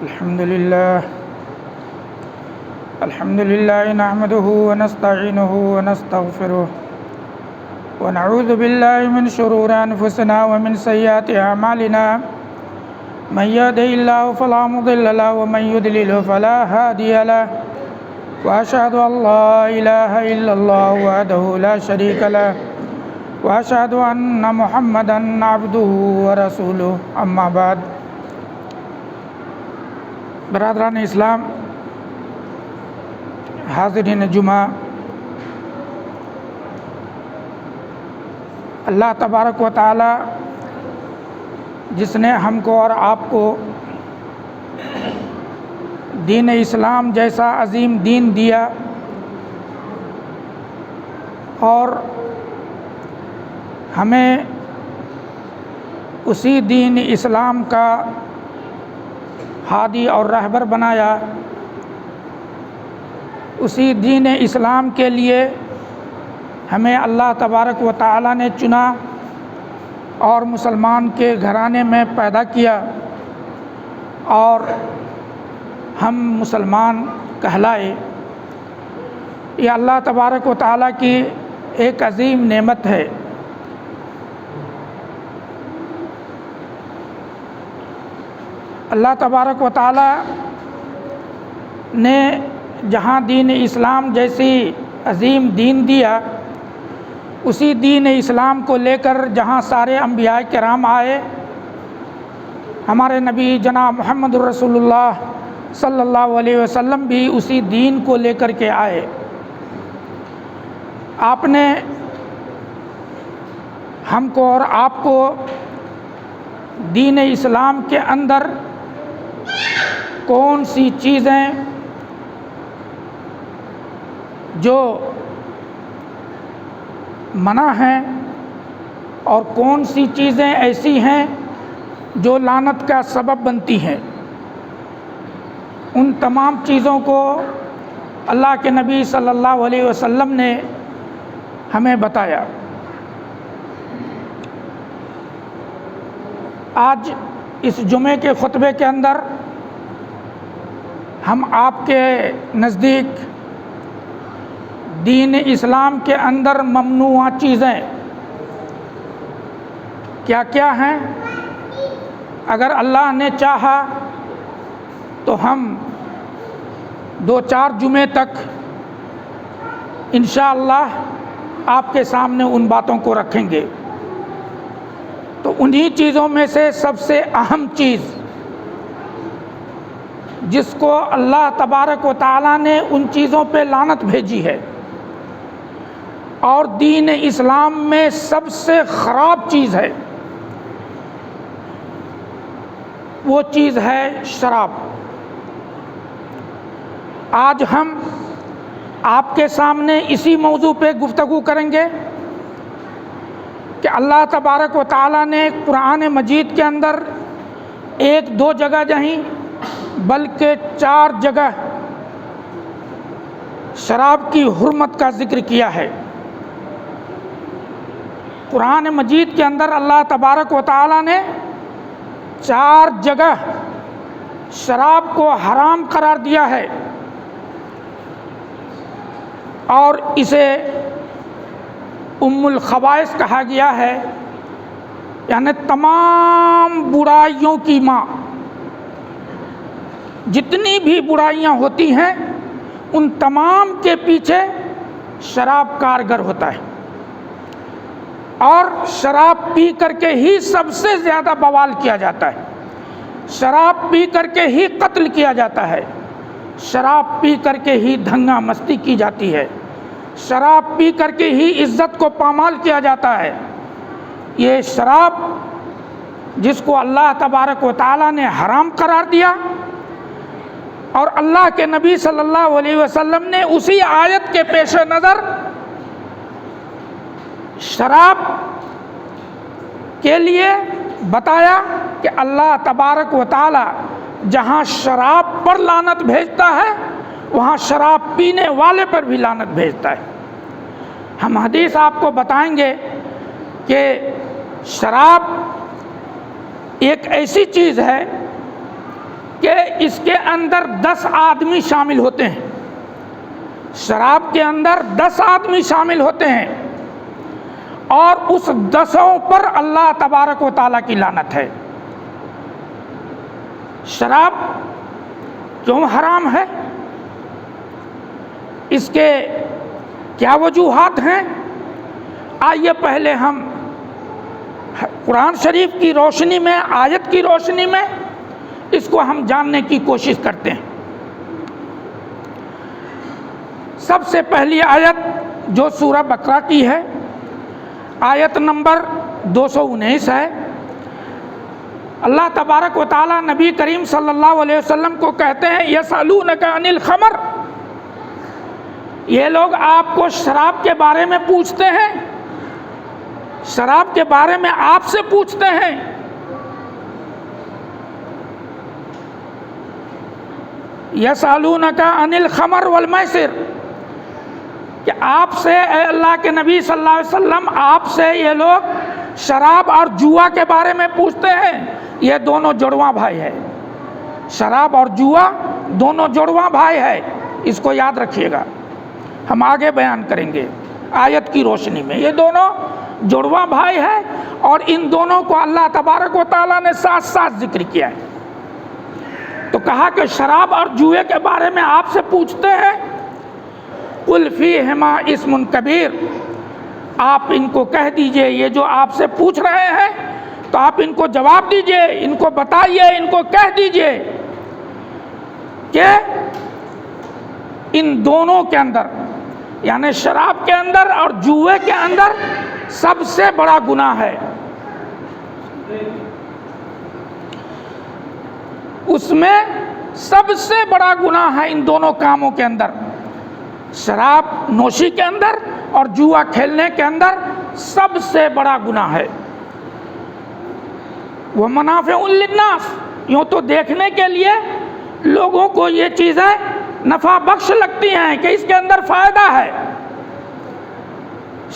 الحمد لله نحمده ونستعينه ونستغفره ونعوذ بالله من شرور أنفسنا ومن سيئات أعمالنا من يهده الله فلا مضل له ومن يضلل فلا هادي له وأشهد أن لا إله إلا الله وحده لا شريك له وأشهد أن محمدا عبده ورسوله أما بعد برادران اسلام، حاضرین جمعہ، اللہ تبارک و تعالی جس نے ہم کو اور آپ کو دین اسلام جیسا عظیم دین دیا اور ہمیں اسی دین اسلام کا ہادی اور رہبر بنایا، اسی دین اسلام کے لیے ہمیں اللہ تبارک و تعالی نے چنا اور مسلمان کے گھرانے میں پیدا کیا اور ہم مسلمان کہلائے۔ یہ اللہ تبارک و تعالی کی ایک عظیم نعمت ہے۔ اللہ تبارک و تعالی نے جہاں دین اسلام جیسی عظیم دین دیا، اسی دین اسلام کو لے کر جہاں سارے انبیاء کرام آئے، ہمارے نبی جناب محمد رسول اللہ صلی اللہ علیہ وسلم بھی اسی دین کو لے کر کے آئے۔ آپ نے ہم کو اور آپ کو دین اسلام کے اندر کون سی چیزیں جو منع ہیں اور کون سی چیزیں ایسی ہیں جو لعنت کا سبب بنتی ہیں، ان تمام چیزوں کو اللہ کے نبی صلی اللہ علیہ وسلم نے ہمیں بتایا۔ آج اس جمعے کے خطبے کے اندر ہم آپ کے نزدیک دین اسلام کے اندر ممنوع چیزیں کیا کیا ہیں، اگر اللہ نے چاہا تو ہم 2-4 جمعے تک انشاءاللہ آپ کے سامنے ان باتوں کو رکھیں گے۔ تو انہی چیزوں میں سے سب سے اہم چیز جس کو اللہ تبارک و تعالیٰ نے ان چیزوں پہ لعنت بھیجی ہے اور دین اسلام میں سب سے خراب چیز ہے، وہ چیز ہے شراب۔ آج ہم آپ کے سامنے اسی موضوع پہ گفتگو کریں گے کہ اللہ تبارک و تعالیٰ نے قرآن مجید کے اندر 1-2 جگہ نہیں بلکہ 4 جگہ شراب کی حرمت کا ذکر کیا ہے۔ قرآن مجید کے اندر اللہ تبارک و تعالیٰ نے 4 جگہ شراب کو حرام قرار دیا ہے اور اسے ام الخبائث کہا گیا ہے، یعنی تمام برائیوں کی ماں۔ جتنی بھی برائیاں ہوتی ہیں ان تمام کے پیچھے شراب کارگر ہوتا ہے، اور شراب پی کر کے ہی سب سے زیادہ بوال کیا جاتا ہے، شراب پی کر کے ہی قتل کیا جاتا ہے، شراب پی کر کے ہی دھنگا مستی کی جاتی ہے، شراب پی کر کے ہی عزت کو پامال کیا جاتا ہے۔ یہ شراب جس کو اللہ تبارک و تعالیٰ نے حرام قرار دیا اور اللہ کے نبی صلی اللہ علیہ وسلم نے اسی آیت کے پیش نظر شراب کے لیے بتایا کہ اللہ تبارک و تعالی جہاں شراب پر لعنت بھیجتا ہے وہاں شراب پینے والے پر بھی لعنت بھیجتا ہے۔ ہم حدیث آپ کو بتائیں گے کہ شراب ایک ایسی چیز ہے کہ اس کے اندر 10 آدمی شامل ہوتے ہیں، شراب کے اندر 10 آدمی شامل ہوتے ہیں، اور اس 10 پر اللہ تبارک و تعالیٰ کی لعنت ہے۔ شراب کیوں حرام ہے؟ اس کے کیا وجوہات ہیں؟ آئیے پہلے ہم قرآن شریف کی روشنی میں، آیت کی روشنی میں اس کو ہم جاننے کی کوشش کرتے ہیں۔ سب سے پہلی آیت جو سورہ بقرہ کی ہے، آیت نمبر 219 ہے۔ اللہ تبارک و تعالیٰ نبی کریم صلی اللہ علیہ وسلم کو کہتے ہیں یسألونک عن الخمر، یہ لوگ آپ کو شراب کے بارے میں پوچھتے ہیں، شراب کے بارے میں آپ سے پوچھتے ہیں۔ یسألونک عن الخمر والمیسر، کہ آپ سے اے اللہ کے نبی صلی اللہ علیہ وسلم، آپ سے یہ لوگ شراب اور جوا کے بارے میں پوچھتے ہیں۔ یہ دونوں جڑواں بھائی ہے، شراب اور جوا دونوں جڑواں بھائی ہے، اس کو یاد رکھیے گا، ہم آگے بیان کریں گے آیت کی روشنی میں۔ یہ دونوں جڑواں بھائی ہے، اور ان دونوں کو اللہ تبارک و تعالیٰ نے ساتھ ساتھ ذکر کیا ہے۔ تو کہا کہ شراب اور جوئے کے بارے میں آپ سے پوچھتے ہیں، قل فیہما اسم کبیر، آپ ان کو کہہ دیجئے، یہ جو آپ سے پوچھ رہے ہیں تو آپ ان کو جواب دیجئے، ان کو بتائیے، ان کو کہہ دیجئے کہ ان دونوں کے اندر، یعنی شراب کے اندر اور جوئے کے اندر سب سے بڑا گناہ ہے۔ اس میں سب سے بڑا گناہ ہے ان دونوں کاموں کے اندر، شراب نوشی کے اندر اور جوا کھیلنے کے اندر سب سے بڑا گناہ ہے۔ وہ منافع للناس، یوں تو دیکھنے کے لیے لوگوں کو یہ چیزیں نفع بخش لگتی ہیں کہ اس کے اندر فائدہ ہے،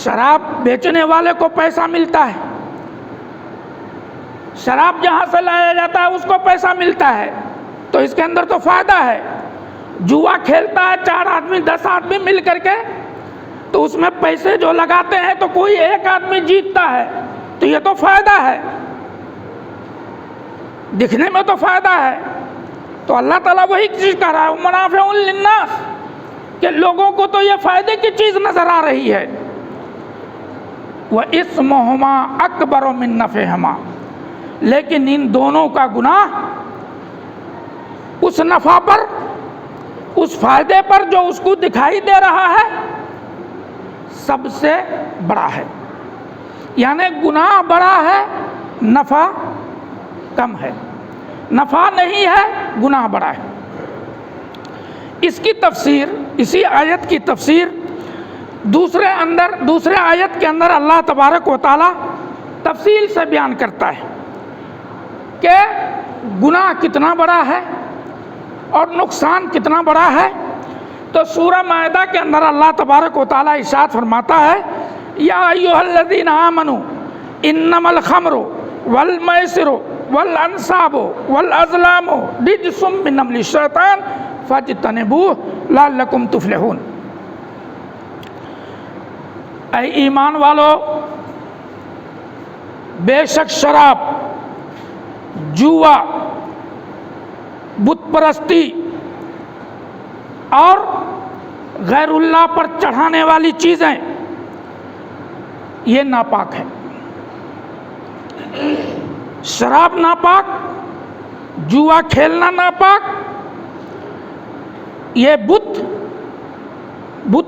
شراب بیچنے والے کو پیسہ ملتا ہے، شراب جہاں سے لایا جاتا ہے اس کو پیسہ ملتا ہے، تو اس کے اندر تو فائدہ ہے۔ جوا کھیلتا ہے 4 آدمی 10 آدمی مل کر کے، تو اس میں پیسے جو لگاتے ہیں تو کوئی ایک آدمی جیتتا ہے، تو یہ تو فائدہ ہے، دکھنے میں تو فائدہ ہے۔ تو اللہ تعالیٰ وہی چیز کہہ رہا ہے منافع للناس، کہ لوگوں کو تو یہ فائدے کی چیز نظر آ رہی ہے۔ وَإِثْمُهُمَا أَكْبَرُ مِن نَفْعِهِمَا، لیکن ان دونوں کا گناہ اس نفع پر، اس فائدے پر جو اس کو دکھائی دے رہا ہے، سب سے بڑا ہے۔ یعنی گناہ بڑا ہے، نفع کم ہے، نفع نہیں ہے، گناہ بڑا ہے۔ اس کی تفسیر، اسی آیت کی تفسیر دوسرے آیت کے اندر اللہ تبارک و تعالیٰ تفصیل سے بیان کرتا ہے کہ گناہ کتنا بڑا ہے اور نقصان کتنا بڑا ہے۔ تو سورہ مائدہ کے اندر اللہ تبارک و تعالیٰ ارشاد فرماتا ہے یا ایھا الذین آمنوا انما الخمر والمیسر والانصاب والازلام رجس من عمل الشیطان فاجتنبوہ لعلکم تفلحون، اے ایمان والو، بے شک شراب، جوا، بت پرستی اور غیر اللہ پر چڑھانے والی چیزیں یہ ناپاک ہے۔ شراب ناپاک، جوا کھیلنا ناپاک، یہ بت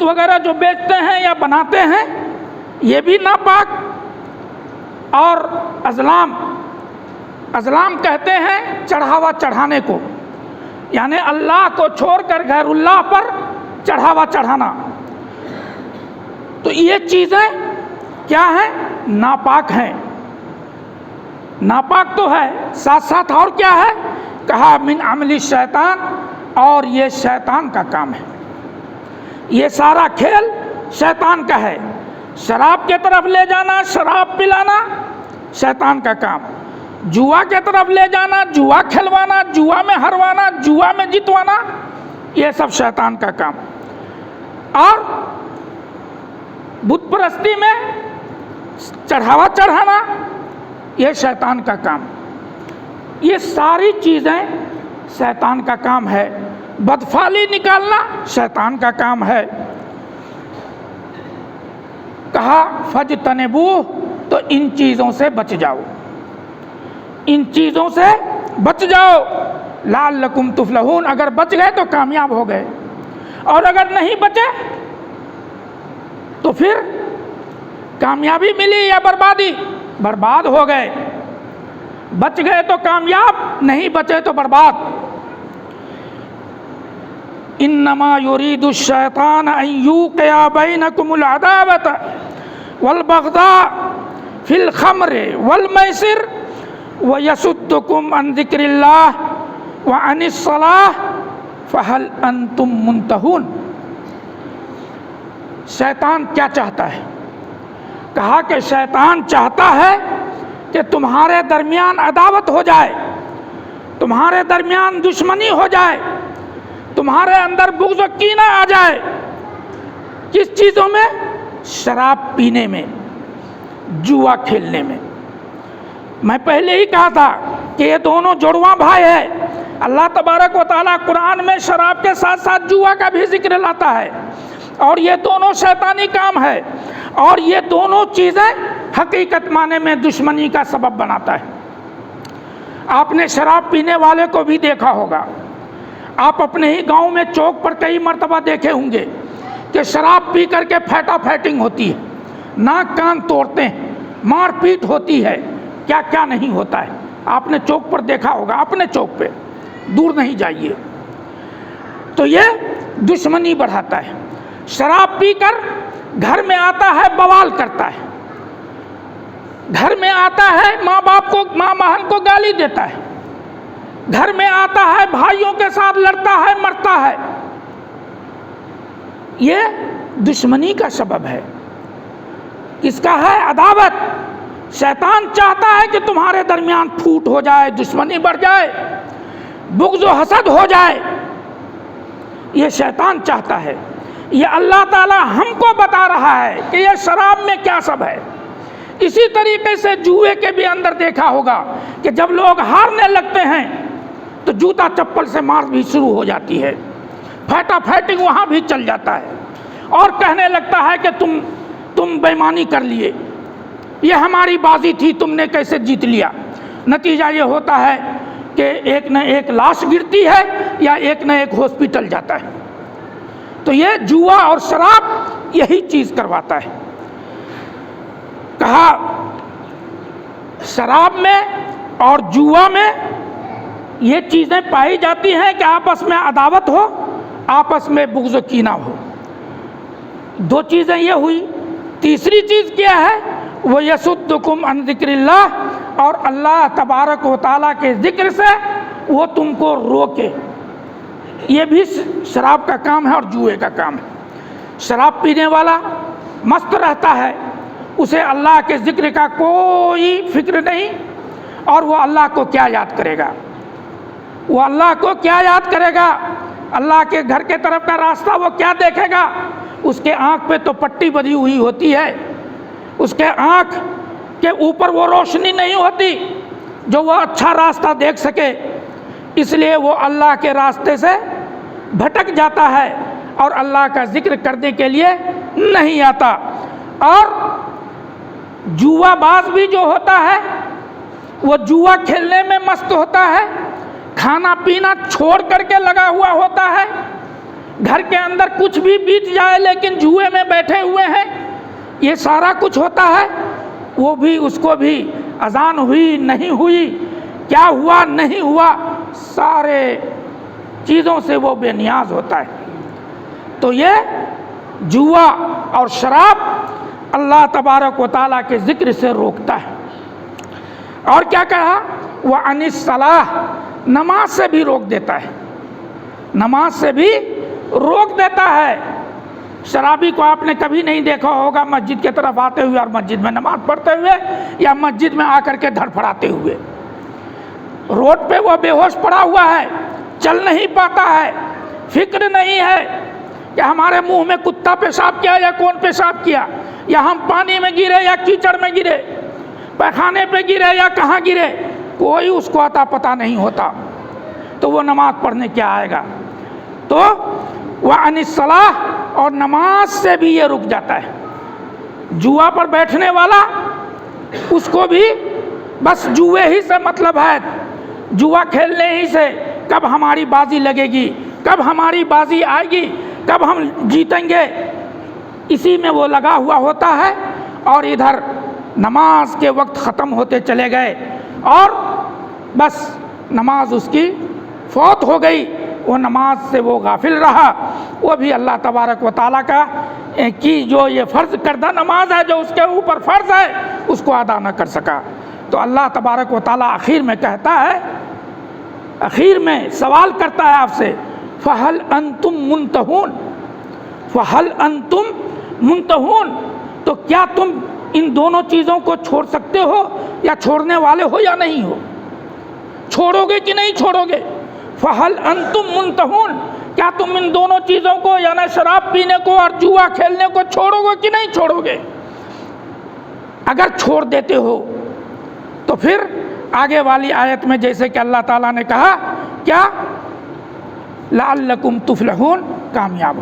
وغیرہ جو بیچتے ہیں یا بناتے ہیں یہ بھی ناپاک، اور ازلام کہتے ہیں چڑھاوا چڑھانے کو، یعنی اللہ کو چھوڑ کر غیر اللہ پر چڑھاوا چڑھانا، تو یہ چیزیں کیا ہیں؟ ناپاک ہیں۔ ناپاک تو ہے، ساتھ ساتھ اور کیا ہے؟ کہا من عمل الشیطان، اور یہ شیطان کا کام ہے، یہ سارا کھیل شیطان کا ہے، شراب کے طرف لے جانا، شراب پلانا شیطان کا کام، جوا کی طرف لے جانا، جوا کھلوانا، جوا میں ہروانا، جوا میں جتوانا، یہ سب شیطان کا کام۔ اور بت پرستی میں چڑھاوا چڑھانا، یہ شیطان کا کام۔ یہ ساری چیزیں شیطان کا کام ہے۔ بدفعلی نکالنا شیطان کا کام ہے۔ کہا فجتنبوہ، تو ان چیزوں سے بچ جاؤ، ان چیزوں سے بچ جاؤ، لعلکم تفلحون، اگر بچ گئے تو کامیاب ہو گئے، اور اگر نہیں بچے تو پھر کامیابی ملی یا بربادی؟ برباد ہو گئے۔ بچ گئے تو کامیاب، نہیں بچے تو برباد۔ انما یرید الشیطان ان یوقع بینکم العداوۃ والبغضاء فی الخمر والمیسر ویصدکم عن ذکر اللہ وعن الصلاۃ فہل انتم منتہون۔ شیطان کیا چاہتا ہے؟ کہا کہ شیطان چاہتا ہے کہ تمہارے درمیان عداوت ہو جائے، تمہارے درمیان دشمنی ہو جائے، تمہارے اندر بغض و کینہ آ جائے۔ کس چیزوں میں؟ شراب پینے میں، جوا کھیلنے میں۔ میں پہلے ہی کہا تھا کہ یہ دونوں جڑواں بھائی ہیں۔ اللہ تبارک و تعالیٰ قرآن میں شراب کے ساتھ ساتھ جوا کا بھی ذکر لاتا ہے، اور یہ دونوں شیطانی کام ہے، اور یہ دونوں چیزیں حقیقت معنی میں دشمنی کا سبب بناتا ہے۔ آپ نے شراب پینے والے کو بھی دیکھا ہوگا، آپ اپنے ہی گاؤں میں چوک پر کئی مرتبہ دیکھے ہوں گے کہ شراب پی کر کے پھیٹا پھیٹنگ ہوتی ہے، ناک کان توڑتے ہیں، مار پیٹ ہوتی ہے، کیا کیا نہیں ہوتا ہے۔ آپ نے چوک پر دیکھا ہوگا، اپنے چوک پہ، دور نہیں جائیے۔ تو یہ دشمنی بڑھاتا ہے۔ شراب پی کر گھر میں آتا ہے، بوال کرتا ہے، گھر میں آتا ہے، ماں باپ کو، ماں بہن کو گالی دیتا ہے، گھر میں آتا ہے، بھائیوں کے ساتھ لڑتا ہے، مرتا ہے۔ یہ دشمنی کا سبب ہے۔ کس کا ہے؟ عداوت۔ شیطان چاہتا ہے کہ تمہارے درمیان پھوٹ ہو جائے، دشمنی بڑھ جائے، بغض و حسد ہو جائے، یہ شیطان چاہتا ہے۔ یہ اللہ تعالیٰ ہم کو بتا رہا ہے کہ یہ شراب میں کیا سب ہے۔ اسی طریقے سے جوئے کے بھی اندر دیکھا ہوگا کہ جب لوگ ہارنے لگتے ہیں تو جوتا چپل سے مار بھی شروع ہو جاتی ہے، پھیٹا پھیٹنگ وہاں بھی چل جاتا ہے، اور کہنے لگتا ہے کہ تم بےمانی کر لیے، یہ ہماری بازی تھی، تم نے کیسے جیت لیا۔ نتیجہ یہ ہوتا ہے کہ ایک نہ ایک لاش گرتی ہے یا ایک نہ ایک ہاسپٹل جاتا ہے۔ تو یہ جوا اور شراب یہی چیز کرواتا ہے۔ کہا شراب میں اور جوا میں یہ چیزیں پائی جاتی ہیں کہ آپس میں عداوت ہو، آپس میں بغض و کینہ ہو۔ دو چیزیں یہ ہوئی۔ تیسری چیز کیا ہے؟ وہ یصدکم عن ذکر اللہ، اور اللہ تبارک و تعالیٰ کے ذکر سے وہ تم کو روکے۔ یہ بھی شراب کا کام ہے اور جوئے کا کام ہے۔ شراب پینے والا مست رہتا ہے، اسے اللہ کے ذکر کا کوئی فکر نہیں، اور وہ اللہ کو کیا یاد کرے گا، وہ اللہ کو کیا یاد کرے گا، اللہ کے گھر کے طرف کا راستہ وہ کیا دیکھے گا۔ اس کے آنکھ پہ تو پٹی بندھی ہوئی ہوتی ہے، اس کے آنکھ کے اوپر وہ روشنی نہیں ہوتی جو وہ اچھا راستہ دیکھ سکے، اس لیے وہ اللہ کے راستے سے بھٹک جاتا ہے اور اللہ کا ذکر کرنے کے لیے نہیں آتا۔ اور جوا باز بھی جو ہوتا ہے وہ جوا کھیلنے میں مست ہوتا ہے، کھانا پینا چھوڑ کر کے لگا ہوا ہوتا ہے، گھر کے اندر کچھ بھی بیت جائے لیکن جوئے میں بیٹھے ہوئے ہیں، یہ سارا کچھ ہوتا ہے۔ وہ بھی، اس کو بھی اذان ہوئی نہیں ہوئی، کیا ہوا نہیں ہوا، سارے چیزوں سے وہ بے نیاز ہوتا ہے۔ تو یہ جوا اور شراب اللہ تبارک و تعالیٰ کے ذکر سے روکتا ہے۔ اور کیا کہا؟ وَعَنِ الصَّلَاةِ، نماز سے بھی روک دیتا ہے، نماز سے بھی روک دیتا ہے۔ شرابی کو آپ نے کبھی نہیں دیکھا ہوگا مسجد کی طرف آتے ہوئے اور مسجد میں نماز پڑھتے ہوئے، یا مسجد میں آ کر کے دھڑ پھڑاتے ہوئے۔ روڈ پہ وہ بے ہوش پڑا ہوا ہے، چل نہیں پاتا ہے، فکر نہیں ہے کہ ہمارے منہ میں کتا پیشاب کیا یا کون پیشاب کیا، یا ہم پانی میں گرے یا کیچڑ میں گرے، پیخانے پہ گرے یا کہاں گرے، کوئی اس کو عطا پتہ نہیں ہوتا، تو وہ نماز پڑھنے کیا آئے گا؟ تو وَعَنِ الصَّلَاةِ، اور نماز سے بھی یہ رک جاتا ہے۔ جوا پر بیٹھنے والا، اس کو بھی بس جوے ہی سے مطلب ہے، جوا کھیلنے ہی سے، کب ہماری بازی لگے گی، کب ہماری بازی آئے گی، کب ہم جیتیں گے، اسی میں وہ لگا ہوا ہوتا ہے۔ اور ادھر نماز کے وقت ختم ہوتے چلے گئے اور بس نماز اس کی فوت ہو گئی، وہ نماز سے وہ غافل رہا، وہ بھی اللہ تبارک و تعالیٰ کا کی جو یہ فرض کردہ نماز ہے، جو اس کے اوپر فرض ہے، اس کو ادا نہ کر سکا۔ تو اللہ تبارک و تعالیٰ آخر میں کہتا ہے، آخر میں سوال کرتا ہے آپ سے، فَهَلْ أَنْتُمْ مُنْتَهُونَ، فَهَلْ أَنْتُمْ مُنْتَهُونَ، تو کیا تم ان دونوں چیزوں کو چھوڑ سکتے ہو یا چھوڑنے والے ہو یا نہیں ہو؟ چھوڑو گے کہ نہیں چھوڑو گے؟ فَهَلْ أَنْتُمْ مُنْتَهُونَ، کیا تم ان دونوں چیزوں کو، یعنی شراب پینے کو اور جوا کھیلنے کو چھوڑو گے کہ نہیں چھوڑو گے؟ اگر چھوڑ دیتے ہو تو پھر آگے والی آیت میں جیسے کہ اللہ تعالیٰ نے کہا کیا، لعلکم تفلحون، کامیاب ہو،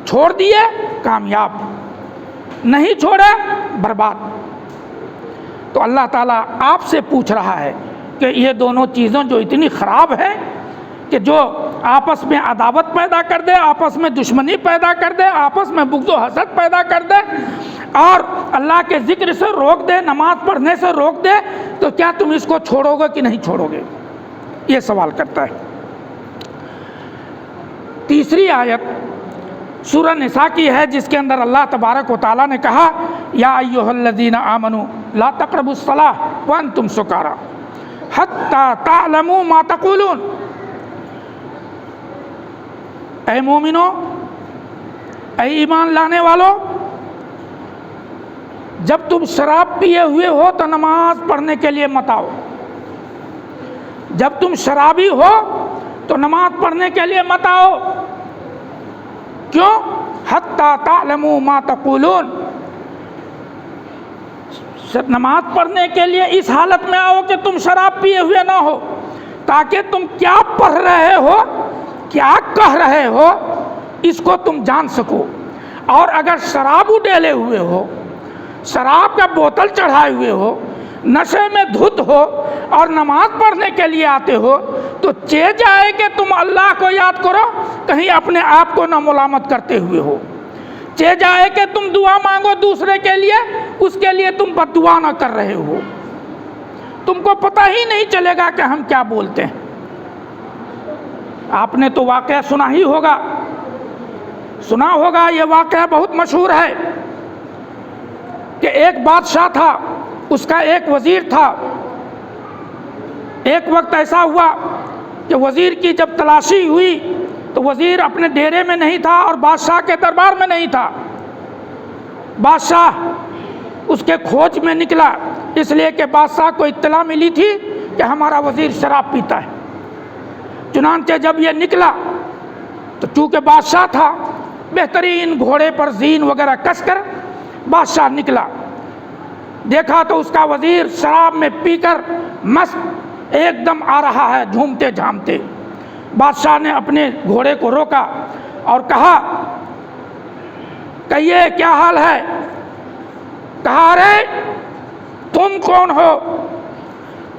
چھوڑ دیے کامیاب، نہیں چھوڑے برباد۔ تو اللہ تعالیٰ آپ سے پوچھ رہا ہے کہ یہ دونوں چیزیں جو اتنی خراب ہیں کہ جو آپس میں عداوت پیدا کر دے، آپس میں دشمنی پیدا کر دے، آپس میں بغض و حسد پیدا کر دے اور اللہ کے ذکر سے روک دے، نماز پڑھنے سے روک دے، تو کیا تم اس کو چھوڑو گے کہ نہیں چھوڑو گے؟ یہ سوال کرتا ہے۔ تیسری آیت سورہ نساء کی ہے، جس کے اندر اللہ تبارک و تعالیٰ نے کہا، یا ایھا الذین آمنوا لا تقربوا الصلاۃ وانتم سکارى حتی تعلموا ما تقولون، اے مومنو، اے ایمان لانے والو، جب تم شراب پیے ہوئے ہو تو نماز پڑھنے کے لیے مت آؤ، جب تم شرابی ہو تو نماز پڑھنے کے لیے مت آؤ۔ کیوں؟ حتی تعلموا ما تقولون، نماز پڑھنے کے لیے اس حالت میں آؤ کہ تم شراب پیے ہوئے نہ ہو، تاکہ تم کیا پڑھ رہے ہو، کیا کہہ رہے ہو، اس کو تم جان سکو۔ اور اگر شراب ڈالے ہوئے ہو، شراب کا بوتل چڑھائے ہوئے ہو، نشے میں دھت ہو اور نماز پڑھنے کے لیے آتے ہو، تو چہ جائے کہ تم اللہ کو یاد کرو، کہیں اپنے آپ کو نہ ملامت کرتے ہوئے ہو، چہ جائے کہ تم دعا مانگو دوسرے کے لیے، اس کے لیے تم بد دعا نہ کر رہے ہو، تم کو پتہ ہی نہیں چلے گا کہ ہم کیا بولتے ہیں۔ آپ نے تو واقعہ سنا ہی ہوگا، سنا ہوگا، یہ واقعہ بہت مشہور ہے کہ ایک بادشاہ تھا، اس کا ایک وزیر تھا۔ ایک وقت ایسا ہوا کہ وزیر کی جب تلاشی ہوئی تو وزیر اپنے ڈیرے میں نہیں تھا اور بادشاہ کے دربار میں نہیں تھا۔ بادشاہ اس کے کھوج میں نکلا، اس لیے کہ بادشاہ کو اطلاع ملی تھی کہ ہمارا وزیر شراب پیتا ہے۔ چنانچہ جب یہ نکلا تو چونکہ بادشاہ تھا، بہترین گھوڑے پر زین وغیرہ کس کر بادشاہ نکلا، دیکھا تو اس کا وزیر شراب میں پی کر مست ایک دم آ رہا ہے، جھومتے جھامتے۔ بادشاہ نے اپنے گھوڑے کو روکا اور کہا کہ یہ کیا حال ہے؟ کہا ارے تم کون ہو؟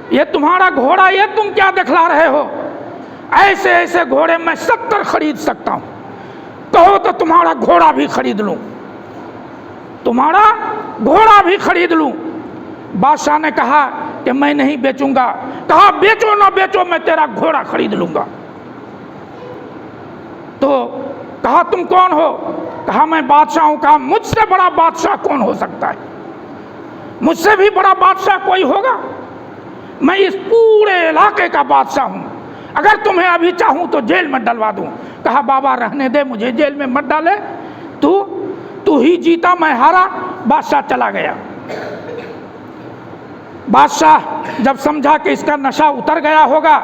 یہ تمہارا گھوڑا، یہ تم کیا دکھلا رہے ہو؟ ایسے ایسے گھوڑے میں 70 خرید سکتا ہوں، کہو تو تمہارا گھوڑا بھی خرید لوں، تمہارا گھوڑا بھی خرید لوں۔ بادشاہ نے کہا کہ میں نہیں بیچوں گا۔ کہا بیچو نہ بیچو، میں تیرا گھوڑا خرید لوں گا۔ تو کہا تم کون ہو؟ کہا میں بادشاہ ہوں۔ کہا مجھ سے بڑا بادشاہ کون ہو سکتا ہے؟ مجھ سے بھی بڑا بادشاہ کوئی ہوگا؟ میں اس پورے علاقے کا بادشاہ ہوں، اگر تمہیں ابھی چاہوں تو جیل میں ڈلوا دوں۔ کہا بابا رہنے دے، مجھے جیل میں مت ڈالے، تو ہی جیتا میں ہارا۔ بادشاہ چلا گیا۔ بادشاہ جب سمجھا کہ اس کا نشہ اتر گیا ہوگا،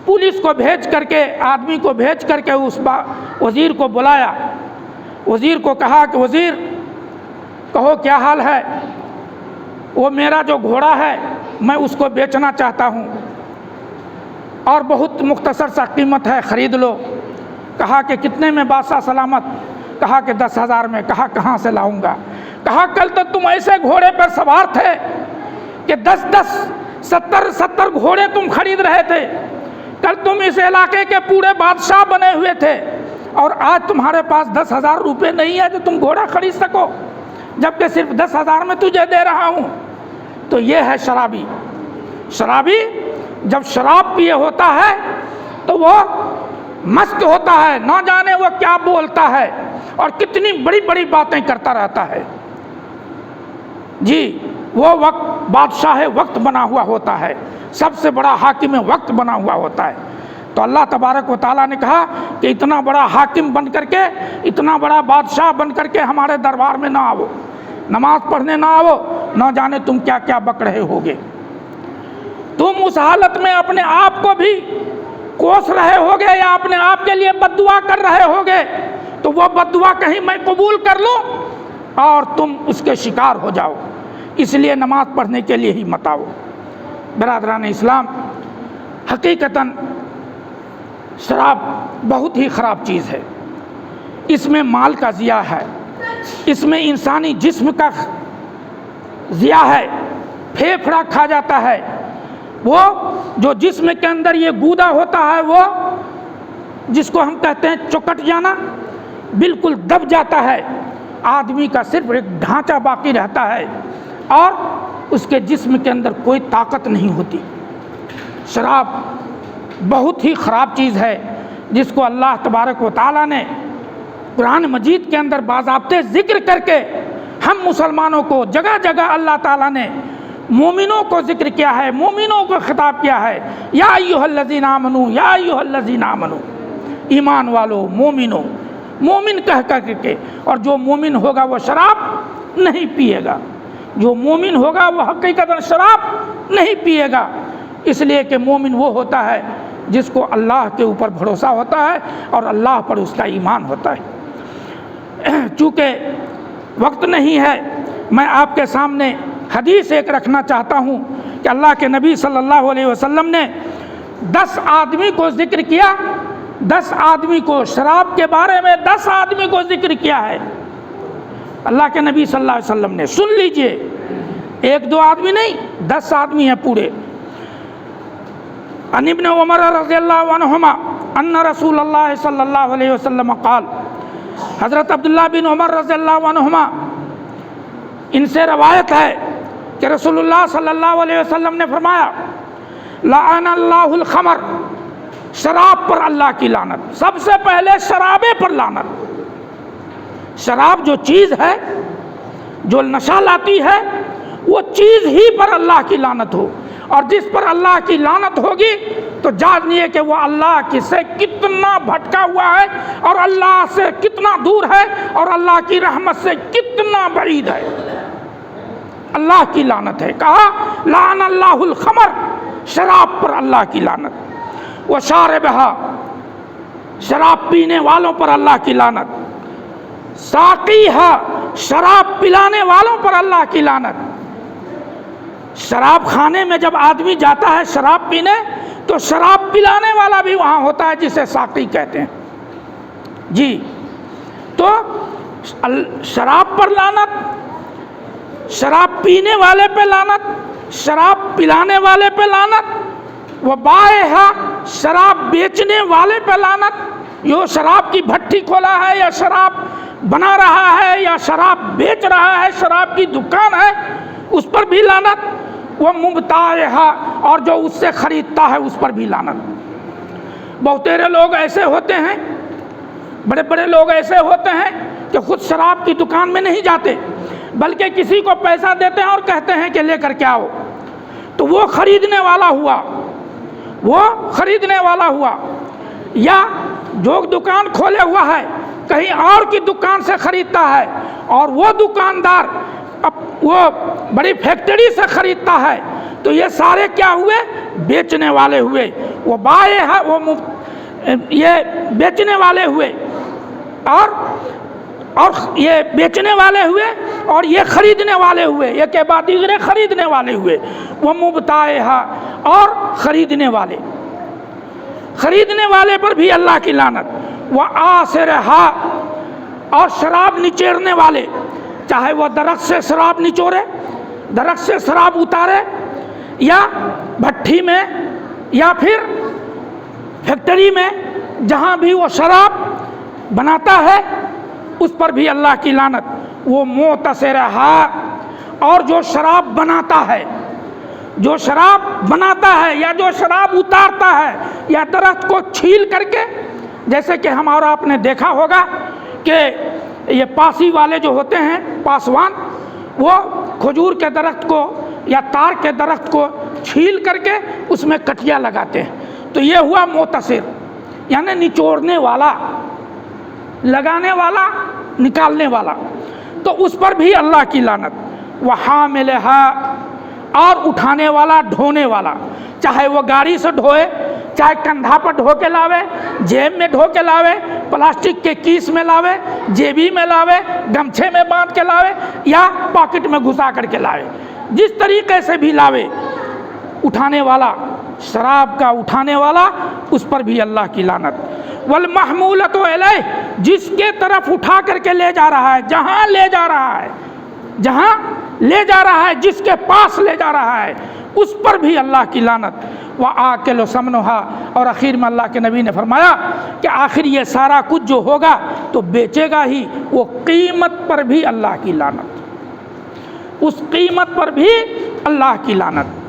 پولیس کو بھیج کر کے، آدمی کو بھیج کر کے اس وزیر کو بلایا۔ وزیر کو کہا کہ وزیر کہو کیا حال ہے؟ وہ میرا جو گھوڑا ہے میں اس کو بیچنا چاہتا ہوں اور بہت مختصر سا قیمت ہے، خرید لو۔ کہا کہ کتنے میں بادشاہ سلامت؟ کہا کہ 10,000 میں۔ کہا کہاں سے لاؤں گا؟ کہا کل تک تم ایسے گھوڑے پر سوار تھے کہ 10 70 گھوڑے تم خرید رہے تھے، کل تم اس علاقے کے پورے بادشاہ بنے ہوئے تھے، اور آج تمہارے پاس 10,000 روپے نہیں ہے جو تم گھوڑا خرید سکو، جبکہ صرف 10,000 میں تجھے دے رہا ہوں۔ تو یہ ہے شرابی۔ شرابی جب شراب پیے ہوتا ہے تو وہ مست ہوتا ہے، نہ جانے وہ کیا بولتا ہے اور کتنی بڑی بڑی باتیں کرتا رہتا ہے۔ جی وہ وقت بادشاہ وقت بنا ہوا ہوتا ہے، سب سے بڑا حاکم وقت بنا ہوا ہوتا ہے۔ تو اللہ تبارک و تعالیٰ نے کہا کہ اتنا بڑا حاکم بن کر کے، اتنا بڑا بادشاہ بن کر کے ہمارے دربار میں نہ آؤ، نماز پڑھنے نہ آؤ، نہ جانے تم کیا کیا بک رہے ہوگے۔ تم اس حالت میں اپنے آپ کو بھی کوس رہے ہوگے یا اپنے آپ کے لیے بد دعا کر رہے ہوگے، تو وہ بد دعا کہیں میں قبول کر لوں اور تم اس کے شکار ہو جاؤ۔ اس لیے نماز پڑھنے کے لیے ہی مت آؤ۔ برادران اسلام، حقیقتاً شراب بہت ہی خراب چیز ہے۔ اس میں مال کا ضیاع ہے، اس میں انسانی جسم کا ضیاع ہے، پھیپھڑا کھا جاتا ہے۔ وہ جو جسم کے اندر یہ گودا ہوتا ہے، وہ جس کو ہم کہتے ہیں چکٹ جانا، بالکل دب جاتا ہے۔ آدمی کا صرف ایک ڈھانچہ باقی رہتا ہے اور اس کے جسم کے اندر کوئی طاقت نہیں ہوتی۔ شراب بہت ہی خراب چیز ہے، جس کو اللہ تبارک و تعالیٰ نے قرآن مجید کے اندر باضابطے ذکر کر کے ہم مسلمانوں کو جگہ جگہ اللہ تعالیٰ نے مومنوں کو ذکر کیا ہے، مومنوں کو خطاب کیا ہے، یا ایھا الذین آمنو، یا ایھا الذین آمنو، ایمان والو، مومنو، مومن کہہ کر کے۔ اور جو مومن ہوگا وہ شراب نہیں پیے گا، جو مومن ہوگا وہ حقیقتاً شراب نہیں پیے گا، اس لیے کہ مومن وہ ہوتا ہے جس کو اللہ کے اوپر بھروسہ ہوتا ہے اور اللہ پر اس کا ایمان ہوتا ہے۔ چونکہ وقت نہیں ہے، میں آپ کے سامنے حدیث ایک رکھنا چاہتا ہوں کہ اللہ کے نبی صلی اللہ علیہ وسلم نے 10 آدمی کو ذکر کیا، 10 آدمی کو، شراب کے بارے میں 10 آدمی کو ذکر کیا ہے اللہ کے نبی صلی اللہ علیہ وسلم نے۔ سن لیجئے، 1-2 آدمی نہیں، 10 آدمی ہیں پورے۔ عن ابن عمر رضی اللہ عنہما ان رسول اللہ صلی اللہ علیہ وسلم قال، حضرت عبداللہ بن عمر رضی اللہ عنہما ان سے روایت ہے کہ رسول اللہ صلی اللہ علیہ وسلم نے فرمایا، لعن اللہ الخمر، شراب پر اللہ کی لعنت۔ سب سے پہلے شرابے پر لعنت۔ شراب جو چیز ہے، جو نشہ لاتی ہے، وہ چیز ہی پر اللہ کی لعنت ہو، اور جس پر اللہ کی لعنت ہوگی تو جانیے کہ وہ اللہ کی سے کتنا بھٹکا ہوا ہے اور اللہ سے کتنا دور ہے اور اللہ کی رحمت سے کتنا بعید ہے۔ اللہ کی لعنت ہے۔ کہا لعن اللہ الخمر، شراب پر اللہ کی لعنت، وشاربہا، شراب پینے والوں پر اللہ کی لعنت، ساقیہا، شراب پلانے والوں پر اللہ کی لعنت۔ شراب خانے میں جب آدمی جاتا ہے شراب پینے تو شراب پلانے والا بھی وہاں ہوتا ہے جسے ساقی کہتے ہیں۔ جی تو شراب پر لعنت، شراب پینے والے پہ لعنت، شراب پلانے والے پہ لعنت، وبائعہا، شراب بیچنے والے پہ لعنت، جو شراب کی بھٹی کھولا ہے یا شراب بنا رہا ہے یا شراب بیچ رہا ہے، شراب کی دکان ہے، اس پر بھی لعنت، وہ مبتاعہا، اور جو اس سے خریدتا ہے اس پر بھی لعنت۔ بہتیرے لوگ ایسے ہوتے ہیں، بڑے بڑے لوگ ایسے ہوتے ہیں کہ خود شراب کی دکان میں نہیں جاتے بلکہ کسی کو پیسہ دیتے ہیں اور کہتے ہیں کہ لے کر کے آؤ، تو وہ خریدنے والا ہوا، وہ خریدنے والا ہوا، یا جو دکان کھولے ہوا ہے کہیں اور کی دکان سے خریدتا ہے اور وہ دکاندار وہ بڑی فیکٹری سے خریدتا ہے تو یہ سارے کیا ہوئے؟ بیچنے والے ہوئے. وہ بائے ہے، وہ یہ بیچنے والے ہوئے، اور یہ بیچنے والے ہوئے اور یہ خریدنے والے ہوئے، یہ کے بعد دیگرے خریدنے والے ہوئے. وہ مبتاعہا، اور خریدنے والے پر بھی اللہ کی لعنت. وہ آسرہا، اور شراب نچوڑنے والے، چاہے وہ درخت سے شراب نچوڑے، درخت سے شراب اتارے، یا بھٹی میں، یا پھر فیکٹری میں، جہاں بھی وہ شراب بناتا ہے اس پر بھی اللہ کی لعنت. وہ معتصرہا، اور جو شراب بناتا ہے، جو شراب بناتا ہے یا جو شراب اتارتا ہے، یا درخت کو چھیل کر کے، جیسے کہ ہمارا آپ نے دیکھا ہوگا کہ یہ پاسی والے جو ہوتے ہیں، پاسوان، وہ کھجور کے درخت کو یا تار کے درخت کو چھیل کر کے اس میں کٹیا لگاتے ہیں. تو یہ ہوا معتصر، یعنی نچوڑنے والا، لگانے والا، نکالنے والا. تو اس پر بھی اللہ کی لعنت. وحاملہا، اور اٹھانے والا، ڈھونے والا، چاہے وہ گاڑی سے ڈھوئے، چاہے کندھا پر ڈھو کے لاوے، جیب میں ڈھو کے لاوے، پلاسٹک کے کیس میں لاوے، جیبی میں لاوے، گمچھے میں باندھ کے لاوے، یا پاکٹ میں گھسا کر کے لاوے، جس طریقے سے بھی لاوے، اٹھانے والا، شراب کا اٹھانے والا، اس پر بھی اللہ کی لعنت. والمحمولۃ علیہ، جس کے طرف اٹھا کر کے لے جا رہا ہے، جہاں لے جا رہا ہے، جہاں لے جا رہا ہے، جس کے پاس لے جا رہا ہے، اس پر بھی اللہ کی لعنت. وآکل ثمنھا، اور آخر میں اللہ کے نبی نے فرمایا کہ آخر یہ سارا کچھ جو ہوگا تو بیچے گا ہی، وہ قیمت پر بھی اللہ کی لعنت، اس قیمت پر بھی اللہ کی لعنت.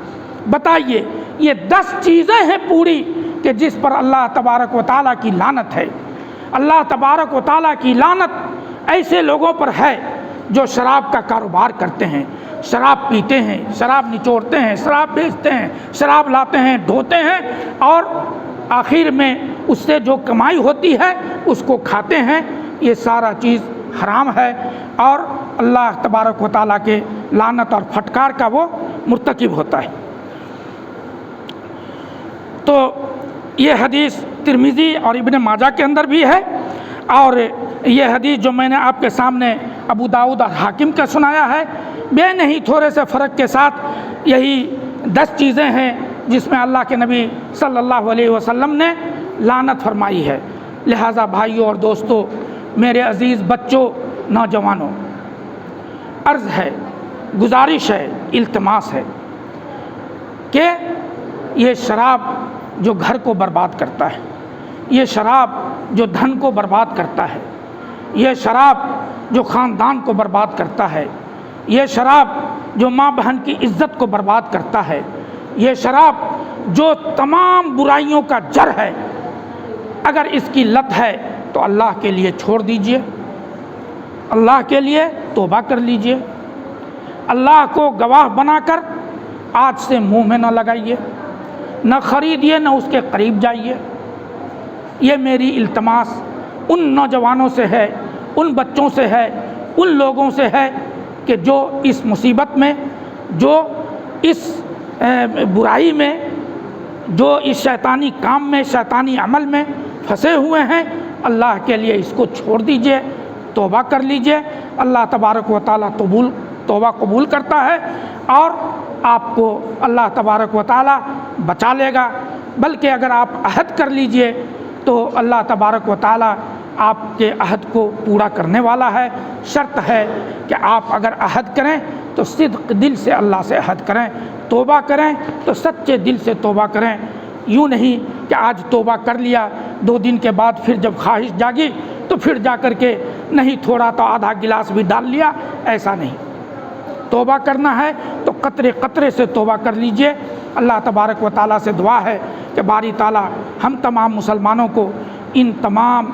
بتائیے، یہ 10 چیزیں ہیں پوری کہ جس پر اللہ تبارک و تعالیٰ کی لعنت ہے. اللہ تبارک و تعالیٰ کی لعنت ایسے لوگوں پر ہے جو شراب کا کاروبار کرتے ہیں، شراب پیتے ہیں، شراب نچوڑتے ہیں، شراب بیچتے ہیں، شراب لاتے ہیں، ڈھوتے ہیں، اور آخر میں اس سے جو کمائی ہوتی ہے اس کو کھاتے ہیں. یہ سارا چیز حرام ہے، اور اللہ تبارک و تعالیٰ کے لعنت اور پھٹکار کا وہ مرتکب ہوتا ہے. تو یہ حدیث ترمذی اور ابن ماجہ کے اندر بھی ہے، اور یہ حدیث جو میں نے آپ کے سامنے ابو داؤد اور حاکم کا سنایا ہے، بے نہیں تھوڑے سے فرق کے ساتھ یہی 10 چیزیں ہیں جس میں اللہ کے نبی صلی اللہ علیہ وسلم نے لعنت فرمائی ہے. لہٰذا بھائیوں اور دوستوں، میرے عزیز بچوں، نوجوانوں، عرض ہے، گزارش ہے، التماس ہے کہ یہ شراب جو گھر کو برباد کرتا ہے، یہ شراب جو دھن کو برباد کرتا ہے، یہ شراب جو خاندان کو برباد کرتا ہے، یہ شراب جو ماں بہن کی عزت کو برباد کرتا ہے، یہ شراب جو تمام برائیوں کا جڑ ہے، اگر اس کی لت ہے تو اللہ کے لیے چھوڑ دیجئے، اللہ کے لیے توبہ کر لیجئے، اللہ کو گواہ بنا کر آج سے منہ میں نہ لگائیے، نہ خریدیے، نہ اس کے قریب جائیے. یہ میری التماس ان نوجوانوں سے ہے، ان بچوں سے ہے، ان لوگوں سے ہے کہ جو اس مصیبت میں، جو اس برائی میں، جو اس شیطانی کام میں، شیطانی عمل میں پھنسے ہوئے ہیں، اللہ کے لیے اس کو چھوڑ دیجئے، توبہ کر لیجئے. اللہ تبارک و تعالیٰ توبہ قبول کرتا ہے، اور آپ کو اللہ تبارک و تعالیٰ بچا لے گا. بلکہ اگر آپ عہد کر لیجئے تو اللہ تبارک و تعالیٰ آپ کے عہد کو پورا کرنے والا ہے. شرط ہے کہ آپ اگر عہد کریں تو صدق دل سے اللہ سے عہد کریں، توبہ کریں تو سچے دل سے توبہ کریں. یوں نہیں کہ آج توبہ کر لیا، 2 دن کے بعد پھر جب خواہش جاگی تو پھر جا کر کے نہیں تھوڑا تو آدھا گلاس بھی ڈال لیا. ایسا نہیں، توبہ کرنا ہے تو قطرے قطرے سے توبہ کر لیجئے. اللہ تبارک و تعالیٰ سے دعا ہے کہ باری تعالیٰ ہم تمام مسلمانوں کو ان تمام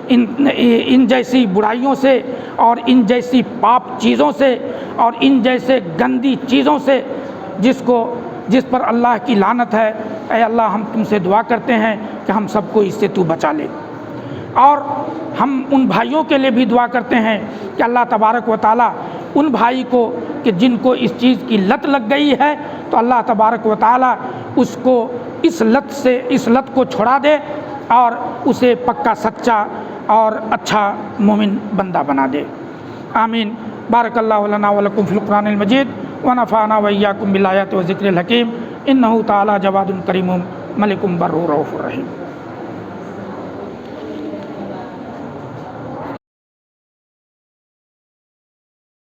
ان جیسی برائیوں سے اور ان جیسی پاپ چیزوں سے اور ان جیسے گندی چیزوں سے جس پر اللہ کی لعنت ہے، اے اللہ ہم تم سے دعا کرتے ہیں کہ ہم سب کو اس سے تو بچا لے. اور ہم ان بھائیوں کے لیے بھی دعا کرتے ہیں کہ اللہ تبارک و تعالیٰ ان بھائی کو کہ جن کو اس چیز کی لت لگ گئی ہے، تو اللہ تبارک و تعالیٰ اس کو اس لت کو چھڑا دے اور اسے پکا سچا اور اچھا مومن بندہ بنا دے۔ آمین۔ بارک اللہ لنا ولکم فی القرآن المجید ونفعنا وإیاکم بالآیات والذکر الحکیم، انہ تعالی جواد کریم ملک بر رؤوف رحیم۔